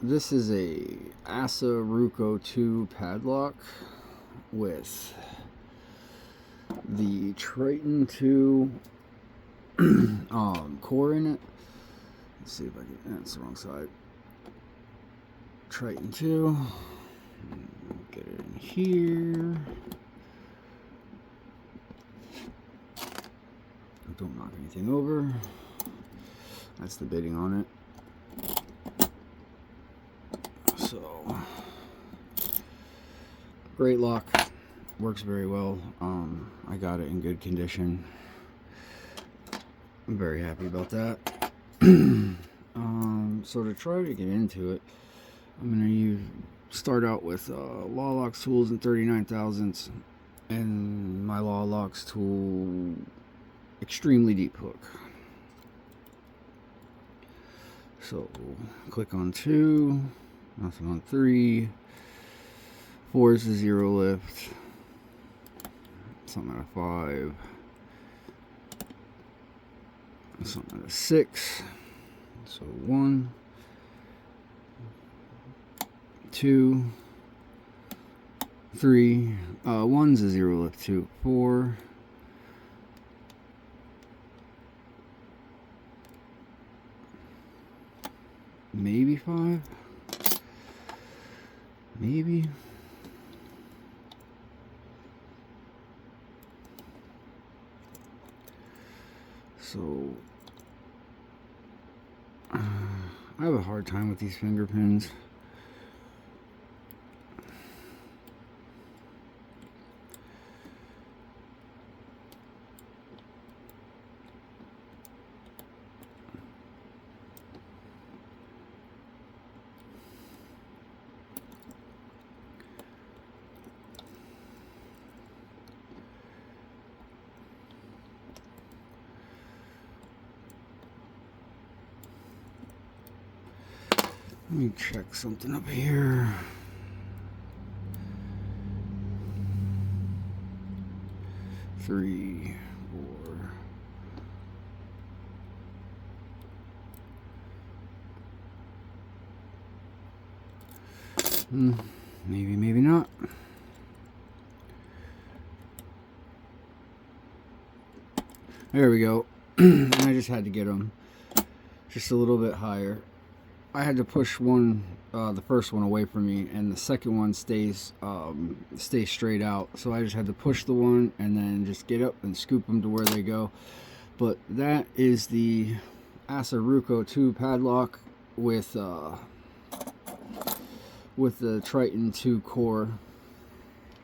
This is a assa ruko 2 padlock with the Triton 2 core in it. Let's see if I can. That's the wrong side. Triton 2. Get it in here. Don't knock anything over. That's the bitting on it. So, great lock, works very well. I got it in good condition. I'm very happy about that. So to try to get into it, I'm gonna start out with Law Locks tools in 39 thousandths and my Law Locks tool extremely deep hook. So click on 2, nothing on 3, 4 is the 0 lift, something at a 5, something at a 6, so 1, 2, 3, 1's a 0 lift, 2, 4, maybe 5, maybe. So I have a hard time with these finger pins. Let me check something up here. Three, 4. Maybe, maybe not. There we go. And I just had to get them just a little bit higher. I had to push one, the first one away from me, and the second one stays straight out. So I just had to push the one and then just get up and scoop them to where they go. But that is the assa ruko 2 padlock with the Triton 2 core.